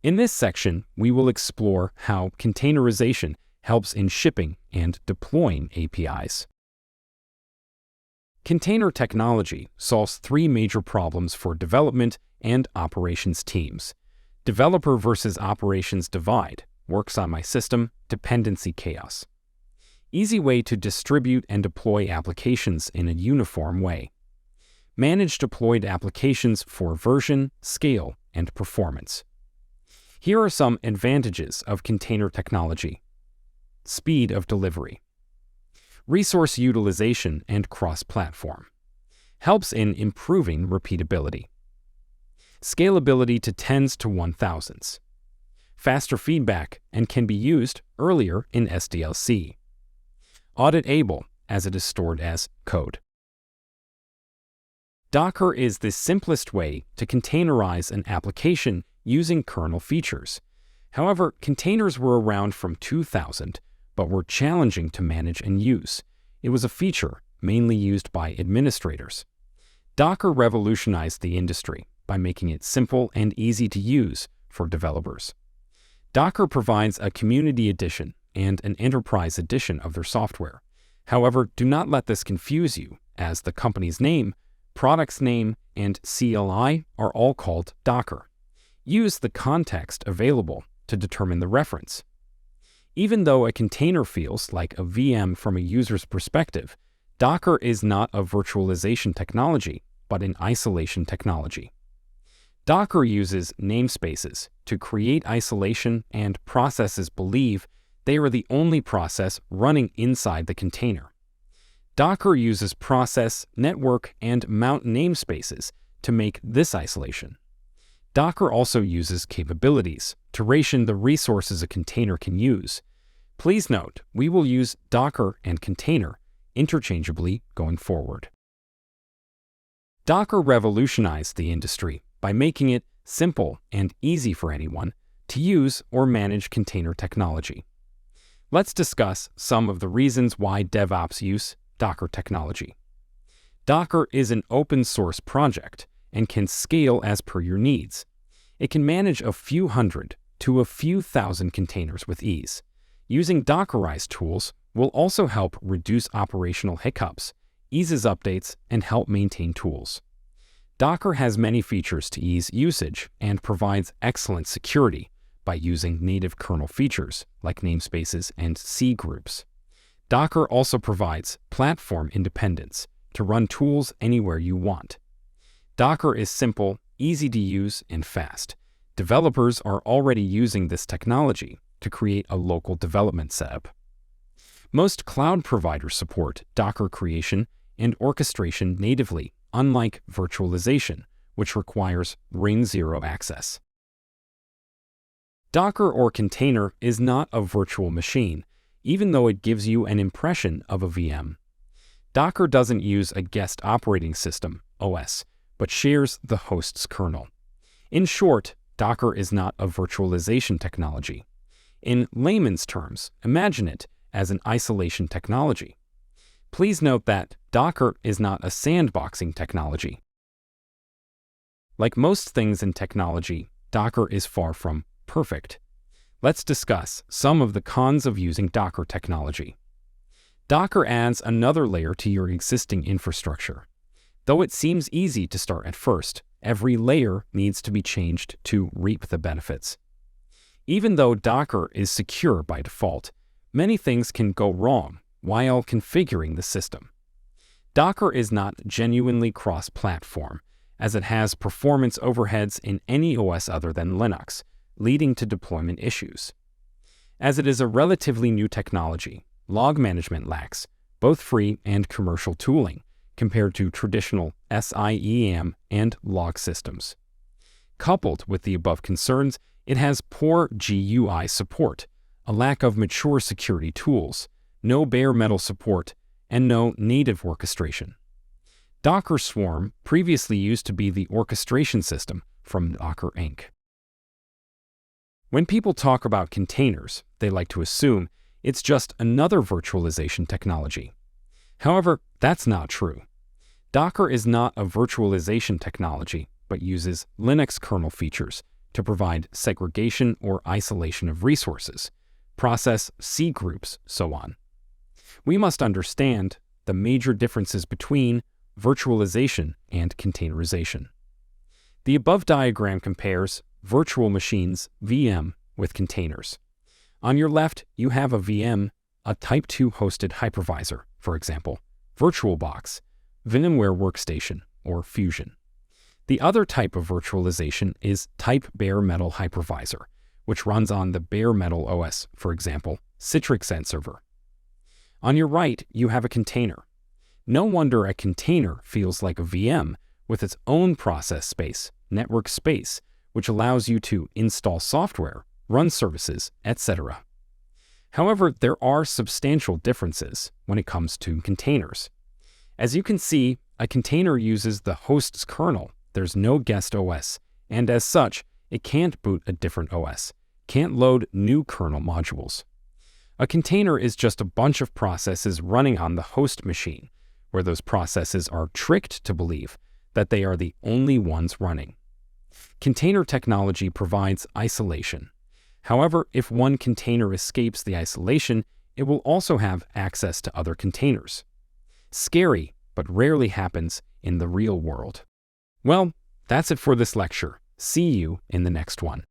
In this section, we will explore how containerization helps in shipping and deploying APIs. Container technology solves three major problems for development and operations teams. Developer versus operations divide, works on my system, dependency chaos. Easy way to distribute and deploy applications in a uniform way. Manage deployed applications for version, scale, and performance. Here are some advantages of container technology. Speed of delivery. Resource utilization and cross-platform. Helps in improving repeatability. Scalability to tens to 1000s. Faster feedback and can be used earlier in SDLC. Auditable as it is stored as code. Docker is the simplest way to containerize an application using kernel features. However, containers were around from 2000, but were challenging to manage and use. It was a feature mainly used by administrators. Docker revolutionized the industry by making it simple and easy to use for developers. Docker provides a community edition and an enterprise edition of their software. However, do not let this confuse you, as the company's name, product's name, and CLI are all called Docker. Use the context available to determine the reference. Even though a container feels like a VM from a user's perspective, Docker is not a virtualization technology, but an isolation technology. Docker uses namespaces to create isolation, and processes believe they are the only process running inside the container. Docker uses process, network, and mount namespaces to make this isolation. Docker also uses capabilities to ration the resources a container can use. Please note, we will use Docker and container interchangeably going forward. Docker revolutionized the industry by making it simple and easy for anyone to use or manage container technology. Let's discuss some of the reasons why DevOps use Docker technology. Docker is an open-source project and can scale as per your needs. It can manage a few hundred to a few thousand containers with ease. Using Dockerized tools will also help reduce operational hiccups, eases updates, and help maintain tools. Docker has many features to ease usage and provides excellent security by using native kernel features like namespaces and C groups. Docker also provides platform independence to run tools anywhere you want. Docker is simple, easy to use, and fast. Developers are already using this technology to create a local development setup. Most cloud providers support Docker creation and orchestration natively, unlike virtualization, which requires Ring 0 access. Docker or container is not a virtual machine, even though it gives you an impression of a VM. Docker doesn't use a guest operating system, OS, but shares the host's kernel. In short, Docker is not a virtualization technology. In layman's terms, imagine it as an isolation technology. Please note that Docker is not a sandboxing technology. Like most things in technology, Docker is far from perfect. Let's discuss some of the cons of using Docker technology. Docker adds another layer to your existing infrastructure. Though it seems easy to start at first, every layer needs to be changed to reap the benefits. Even though Docker is secure by default, many things can go wrong while configuring the system. Docker is not genuinely cross-platform, as it has performance overheads in any OS other than Linux, leading to deployment issues. As it is a relatively new technology, log management lacks both free and commercial tooling compared to traditional SIEM and log systems. Coupled with the above concerns, it has poor GUI support, a lack of mature security tools, no bare metal support, and no native orchestration. Docker Swarm previously used to be the orchestration system from Docker Inc. When people talk about containers, they like to assume it's just another virtualization technology. However, that's not true. Docker is not a virtualization technology, but uses Linux kernel features to provide segregation or isolation of resources, process C groups, so on. We must understand the major differences between virtualization and containerization. The above diagram compares virtual machines, VM, with containers. On your left, you have a VM, a Type 2 hosted hypervisor, for example, VirtualBox, VMware Workstation, or Fusion. The other type of virtualization is Type Bare Metal Hypervisor, which runs on the Bare Metal OS, for example, Citrix server. On your right, you have a container. No wonder a container feels like a VM with its own process space, network space, which allows you to install software, run services, etc. However, there are substantial differences when it comes to containers. As you can see, a container uses the host's kernel. There's no guest OS, and as such, it can't boot a different OS, can't load new kernel modules. A container is just a bunch of processes running on the host machine, where those processes are tricked to believe that they are the only ones running. Container technology provides isolation. However, if one container escapes the isolation, it will also have access to other containers. Scary, but rarely happens in the real world. Well, that's it for this lecture. See you in the next one.